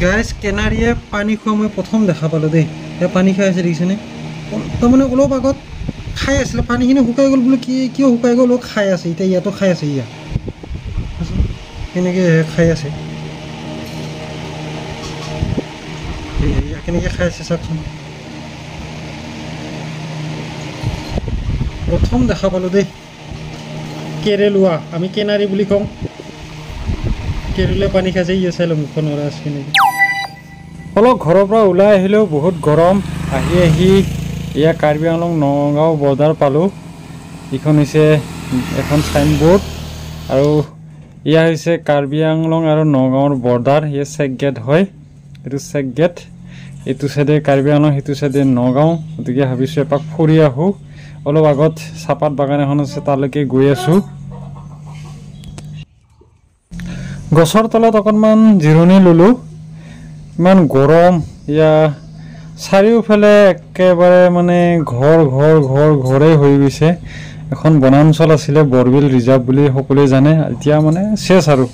Guys কেনাৰীয়ে পানী খোৱা মই প্ৰথম দেখা পালোঁ দেই। পানী খাই আছে দেখিছেনে? তাৰমানে অলপ আগত খাই আছিলে, পানীখিনি শুকাই গ'ল বোলো, কিয় শুকাই গ'ল? খাই আছে এতিয়া, ইয়াতো খাই আছে। ইয়াত কেনেকৈ খাই আছে, কেনেকৈ খাই আছে চাওকচোন। প্ৰথম দেখা পালোঁ দেই কেৰেলোৱা, আমি কেনাৰী বুলি কওঁ। কেৰেলোৱা পানী খাইছে, ইয়ে চাই লওঁ মুখখন ওলাই আছে নেকি। অলপ ঘৰৰ পৰা ওলাই আহিলেও বহুত গৰম। আহি এয়া কাৰ্বি আংলং নগাঁও বৰ্ডাৰ পালোঁ। এইখন হৈছে এখন চাইনবোৰ্ড, আৰু এয়া হৈছে কাৰ্বি আংলং আৰু নগাঁৱৰ বৰ্ডাৰ। ইয়ে চেক গেট হয়, এইটো চেক গেট। এইটো চাইডে কাৰ্বি আংলং, সেইটো চাইডে নগাঁও। গতিকে ভাবিছোঁ এপাক ফুৰি আহোঁ। অলপ আগত চাহপাত বাগান এখন আছে, তালৈকে গৈ আছোঁ। গছৰ তলত অকণমান জিৰণি ল'লোঁ, ইমান গৰম। এয়া চাৰিওফালে একেবাৰে মানে ঘৰেই হৈ গৈছে। এখন বনাঞ্চল আছিলে বৰবিল ৰিজাৰ্ভ বুলি সকলোৱে জানে, এতিয়া মানে চেছ আৰু।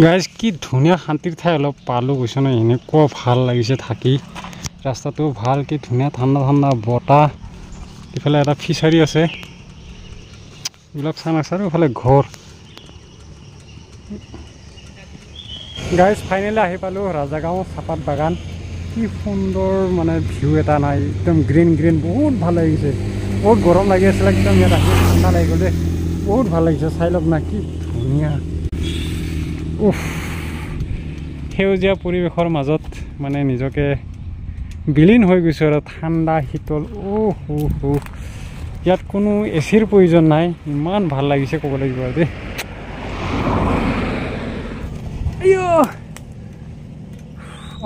গাইজ কি ধুনীয়া শান্তিৰ ঠাই অলপ পালোঁ, কৈছোঁ নহয়, এনেকুৱা ভাল লাগিছে থাকি। ৰাস্তাটো ভাল, কি ধুনীয়া ঠাণ্ডা ঠাণ্ডা বতাহ। ইফালে এটা ফিচাৰী আছে, এইবিলাক চান আছে, আৰু ইফালে ঘৰ। গাইজ ফাইনেলি আহি পালোঁ ৰাজাগাঁও চাহপাত বাগান। কি সুন্দৰ মানে ভিউ এটা নাই, একদম গ্ৰীণ বহুত ভাল লাগিছে। বহুত গৰম লাগি আছিলে, একদম ইয়াত আহি ঠাণ্ডা লাগি গ'ল দেই, বহুত ভাল লাগিছে। চাই লওক না, কি ধুনীয়া। সেউজীয়া পৰিৱেশৰ মাজত মানে নিজকে বিলীন হৈ গৈছোঁ আৰু ঠাণ্ডা শীতল। ইয়াত কোনো এচিৰ প্ৰয়োজন নাই, ইমান ভাল লাগিছে ক'ব লাগিব আৰু দেই।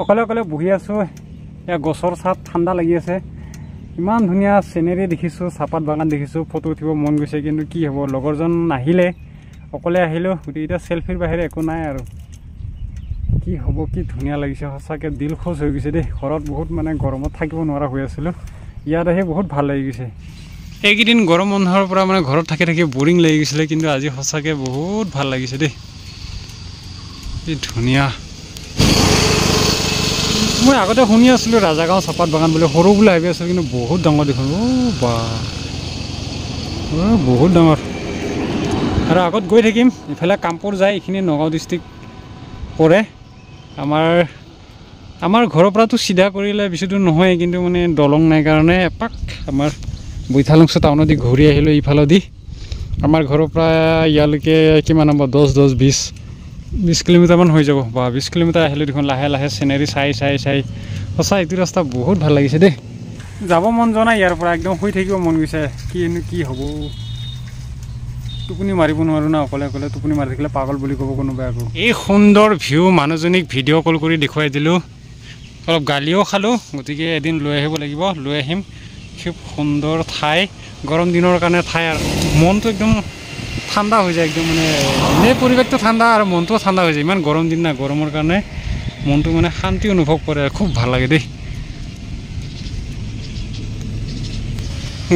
অকলে বহি আছোঁ, এয়া গছৰ ছাঁত, ঠাণ্ডা লাগি আছে। ইমান ধুনীয়া চিনেৰী দেখিছোঁ, চাহপাত বাগান দেখিছোঁ, ফটো উঠিব মন গৈছে। কিন্তু কি হ'ব, লগৰজন নাহিলে, অকলে আহিলোঁ। গোটেইকেইটা চেল্ফিৰ বাহিৰে একো নাই আৰু। কি হ'ব, কি ধুনীয়া লাগিছে, সঁচাকৈ দিল খোজ হৈ গৈছে দেই। ঘৰত বহুত মানে গৰমত থাকিব নোৱাৰা হৈ আছিলোঁ, ইয়াত আহি বহুত ভাল লাগি গৈছে। এইকেইদিন গৰম বন্ধৰ পৰা মানে ঘৰত থাকি বৰিং লাগি গৈছিলে, কিন্তু আজি সঁচাকৈ বহুত ভাল লাগিছে দেই। কি ধুনীয়া। মই আগতে শুনি আছিলোঁ ৰাজাগাঁও চাহপাত বাগান বুলি, সৰু বুলি ভাবি আছিলোঁ, কিন্তু বহুত ডাঙৰ দেখোন। বহুত ডাঙৰ। আৰু আগত গৈ থাকিম, ইফালে কামপুৰ যায়, এইখিনি নগাঁও ডিষ্ট্ৰিক্ট পৰে। আমাৰ ঘৰৰ পৰাতো চিধা কৰিলে বেছি দূৰ নহয়, কিন্তু মানে দলং নাই কাৰণে এপাক আমাৰ বৈঠালংছ টাউনদি ঘূৰি আহিলোঁ ইফালেদি। আমাৰ ঘৰৰ পৰা ইয়ালৈকে কিমান হ'ব, 10-20 কিলোমিটাৰমান হৈ যাব। 20 কিলোমিটাৰ আহিলোঁ দেখোন, লাহে চিনেৰী চাই সঁচা এইটো ৰাস্তা বহুত ভাল লাগিছে দেই। যাব মন যোৱা নাই ইয়াৰ পৰা, একদম শুই থাকিব মন গৈছে। কি হ'ব, টোপনি মাৰিব নোৱাৰোঁ না, অকলে টোপনি মাৰি থাকিলে পাগল বুলি ক'ব কোনোবাই আকৌ। এই সুন্দৰ ভিউ মানুহজনীক ভিডিঅ' কল কৰি দেখুৱাই দিলোঁ, অলপ গালিও খালোঁ। গতিকে এদিন লৈ আহিব লাগিব, লৈ আহিম। খুব সুন্দৰ ঠাই, গৰম দিনৰ কাৰণে ঠাই, আৰু মনটো একদম ঠাণ্ডা হৈ যায়। একদম মানে এনেই পৰিৱেশটো ঠাণ্ডা আৰু মনটোও ঠাণ্ডা হৈ যায়। ইমান গৰম দিন না, গৰমৰ কাৰণে মনটো মানে শান্তি অনুভৱ কৰে, খুব ভাল লাগে দেই।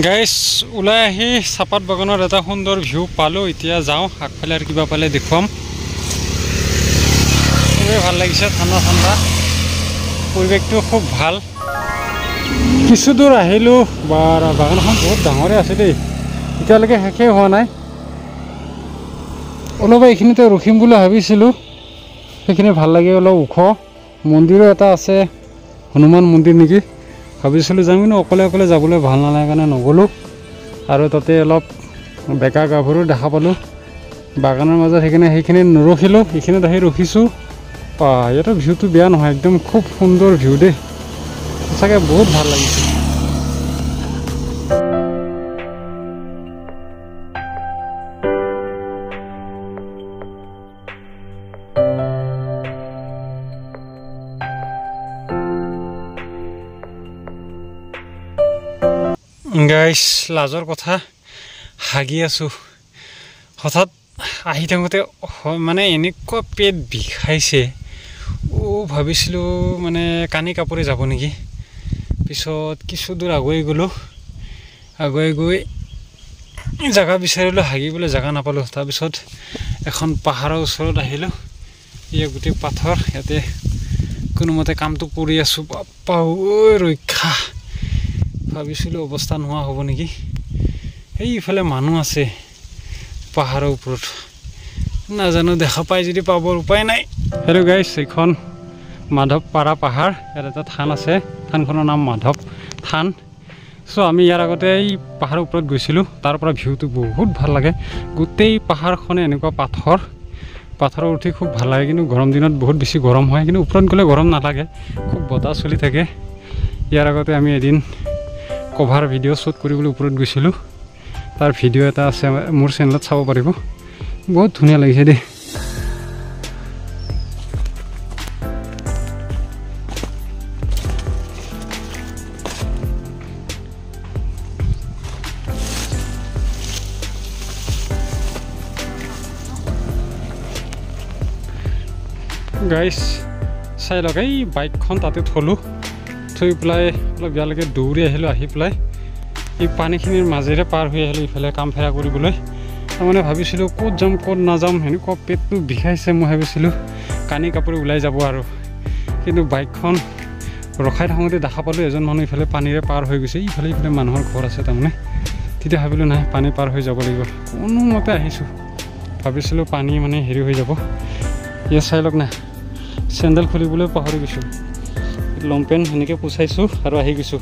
গাইজ ওলাই আহি চাহপাত বাগানৰ এটা সুন্দৰ ভিউ পালোঁ। এতিয়া যাওঁ আগফালে, আৰু কিবা পালে দেখুৱাম। খুবেই ভাল লাগিছে, ঠাণ্ডা পৰিৱেশটো খুব ভাল। কিছু দূৰ আহিলোঁ, বাগানখন বহুত ডাঙৰে আছে দেই, এতিয়ালৈকে শেষেই হোৱা নাই। অলপ এইখিনিতে ৰখিম বুলি ভাবিছিলোঁ, সেইখিনি ভাল লাগে, অলপ ওখ। মন্দিৰো এটা আছে, হনুমান মন্দিৰ নেকি, ভাবিছিলোঁ যাম, কিন্তু অকলে যাবলৈ ভাল নালাগে কাৰণে নগ'লোঁ। আৰু তাতে অলপ বেকা গাভৰু দেখা পালোঁ বাগানৰ মাজত, সেইখিনি নৰখিলোঁ, এইখিনিত আহি ৰখিছোঁ। ইয়াতো ভিউটো বেয়া নহয়, একদম খুব সুন্দৰ ভিউ দেই, সঁচাকৈ বহুত ভাল লাগিছে। গাইজ লাজৰ কথা, হাগি আছোঁ। হঠাৎ আহি থাকোঁতে মানে এনেকুৱা পেট বিষাইছে, ভাবিছিলোঁ মানে কানি কাপোৰে যাব নেকি। পিছত কিছু দূৰ আগুৱাই গ'লোঁ, আগুৱাই গৈ জেগা বিচাৰিলোঁ, হাগিবলৈ জেগা নাপালোঁ। তাৰপিছত এখন পাহাৰৰ ওচৰত আহিলোঁ, ইয়াত গোটেই পাথৰ, ইয়াতে কোনোমতে কামটো কৰি আছোঁ বাপ্পা ঐ ৰক্ষা ভাবিছিলোঁ অৱস্থা নোহোৱা হ'ব নেকি এইফালে মানুহ আছে পাহাৰৰ ওপৰত নাজানো দেখা পাই যদি পাবৰ উপায় নাই হেল্ল' গাইছ এইখন মাধৱপাৰা পাহাৰ ইয়াত এটা থান আছে থানখনৰ নাম মাধৱ থান চ' আমি ইয়াৰ আগতে এই পাহাৰৰ ওপৰত গৈছিলোঁ তাৰ পৰা ভিউটো বহুত ভাল লাগে গোটেই পাহাৰখনে এনেকুৱা পাথৰৰ উঠি খুব ভাল লাগে কিন্তু গৰম দিনত বহুত বেছি গৰম হয় কিন্তু ওপৰত গ'লে গৰম নালাগে খুব বতাহ চলি থাকে ইয়াৰ আগতে আমি এদিন কভাৰ ভিডিঅ' শ্বুট কৰিবলৈ ওপৰত গৈছিলোঁ তাৰ ভিডিঅ' এটা আছে মোৰ চেনেলত চাব পাৰিব বহুত ধুনীয়া লাগিছে দেই গাইছ চাই লওক এই বাইকখন তাতে থলোঁ থৈ পেলাই অলপ ইয়ালৈকে দৌৰি আহিলোঁ আহি পেলাই এই পানীখিনিৰ মাজেৰে পাৰ হৈ আহিলোঁ ইফালে কাম ফেৰা কৰিবলৈ তাৰমানে ভাবিছিলোঁ ক'ত যাম ক'ত নাযাম সেনেকুৱা পেটটো বিষাইছে মই ভাবিছিলোঁ কানি কাপোৰে ওলাই যাব আৰু কিন্তু বাইকখন ৰখাই থাকোঁতে দেখা পালোঁ এজন মানুহ ইফালে পানীৰে পাৰ হৈ গৈছে ইফালে মানুহৰ ঘৰ আছে তাৰমানে তেতিয়া ভাবিলোঁ নাই পানী পাৰ হৈ যাব লাগিব কোনোমতে আহিছোঁ ভাবিছিলোঁ পানী মানে হেৰি হৈ যাব ইয়াত চাই লওক না চেণ্ডেল খুলিবলৈ পাহৰি গৈছোঁ লংপেণ্ট সেনেকৈ পুচাইছোঁ আৰু আহি গৈছোঁ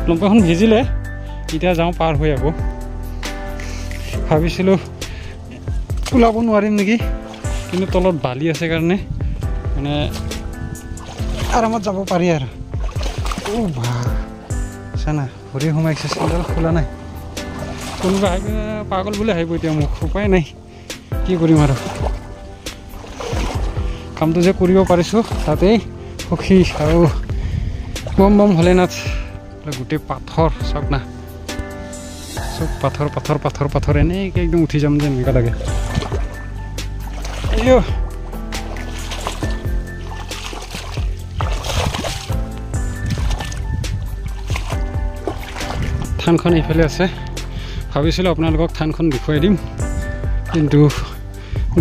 লংপেণ্টখন ভিজিলে এতিয়া যাওঁ পাৰ হৈ আকৌ ভাবিছিলোঁ ওলাব নোৱাৰিম নেকি কিন্তু তলত বালি আছে কাৰণে মানে আৰামত যাব পাৰি আৰু চানা ভৰি সোমাইছে চেণ্ডেল খোলা নাই কোনোবা আহিব পাগল বুলি আহিব এতিয়া মোক উপায় নাই কি কৰিম আৰু কামটো যে কৰিব পাৰিছোঁ তাতেই সুখী আৰু বম ভলেনাথ গোটেই পাথৰ চাওক না চব পাথৰ এনেকৈ একদম উঠি যাম যেন এনেকুৱা লাগে থানখন এইফালে আছে ভাবিছিলোঁ আপোনালোকক থানখন দেখুৱাই দিম কিন্তু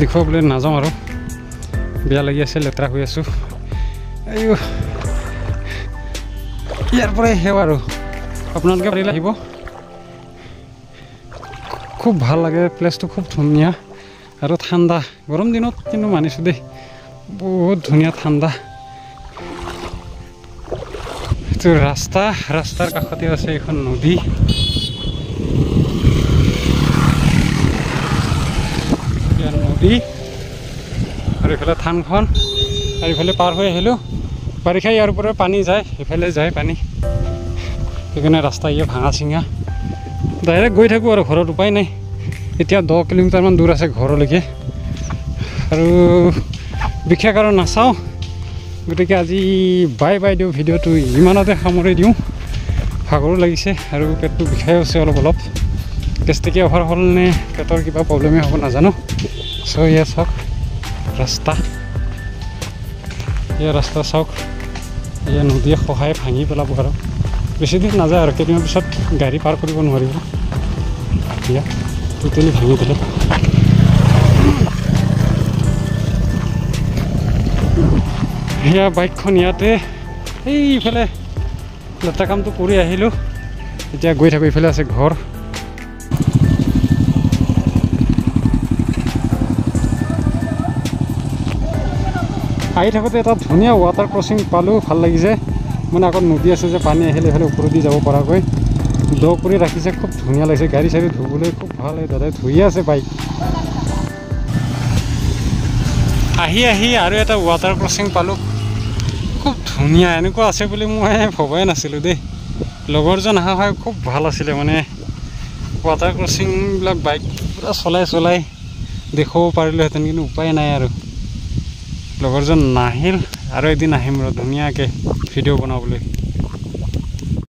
দেখুৱাবলৈ নাযাওঁ আৰু বেয়া লাগি আছে লেতেৰা হৈ আছোঁ ইয়াৰ পৰাই সেৱা আৰু আপোনালোকে পাৰিলে আহিব খুব ভাল লাগে প্লেচটো খুব ধুনীয়া আৰু ঠাণ্ডা গৰম দিনত কিন্তু মানিছোঁ দেই বহুত ধুনীয়া ঠাণ্ডা এইটো ৰাস্তাৰ কাষতে আছে এইখন নদী আৰু এইফালে থানখন আৰু ইফালে পাৰ হৈ আহিলোঁ বাৰিষা ইয়াৰ ওপৰত পানী যায় ইফালে যায় পানী সেইকাৰণে ৰাস্তা ইয়ে ভাঙা চিঙা ডাইৰেক্ট গৈ থাকোঁ আৰু ঘৰত উপায় নাই এতিয়া 10 কিলোমিটাৰমান দূৰ আছে ঘৰলৈকে আৰু বিশেষ আৰু নাচাওঁ গতিকে আজি বাই দিওঁ ভিডিঅ'টো ইমানতে সামৰি দিওঁ ভাগৰো লাগিছে আৰু পেটটো বিষাই আছে অলপ গেষ্ট্ৰিকে অভাৰ হ'ল নে পেটৰ কিবা প্ৰব্লেমেই হ'ব নাজানো চ' ইয়াত চাওক ৰাস্তা চাওক এয়া নদীয়ে সহায় ভাঙি পেলাব আৰু বেছি দিন নাযায় আৰু কেইদিনৰ পিছত গাড়ী পাৰ কৰিব নোৱাৰিব এতিয়া টোটেলি ভাঙি দিলে সেয়া বাইকখন ইয়াতে এইফালে লেতেৰা কামটো কৰি আহিলোঁ এতিয়া গৈ থাকোঁ এইফালে আছে ঘৰ আহি থাকোঁতে এটা ধুনীয়া ৱাটাৰ ক্ৰচিং পালোঁ ভাল লাগিছে মানে আগত নদী আছে যে পানী আহিলে এইফালে ওপৰেদি যাব পৰাকৈ দ কৰি ৰাখিছে খুব ধুনীয়া লাগিছে গাড়ী চাড়ী ধুবলৈ খুব ভাল হয় দাদাই ধুইয়ে আছে বাইক আহি আৰু এটা ৱাটাৰ ক্ৰচিং পালোঁ খুব ধুনীয়া এনেকুৱা আছে বুলি মই ভবাই নাছিলোঁ দেই লগৰজন অহা হয় খুব ভাল আছিলে মানে ৱাটাৰ ক্ৰচিংবিলাক বাইক পূৰা চলাই দেখুৱাব পাৰিলোঁহেঁতেন কিন্তু উপায় নাই আৰু লগৰজন নাহিল আৰু এদিন আহিম ৰ ধুনীয়াকৈ ভিডিঅ' বনাবলৈ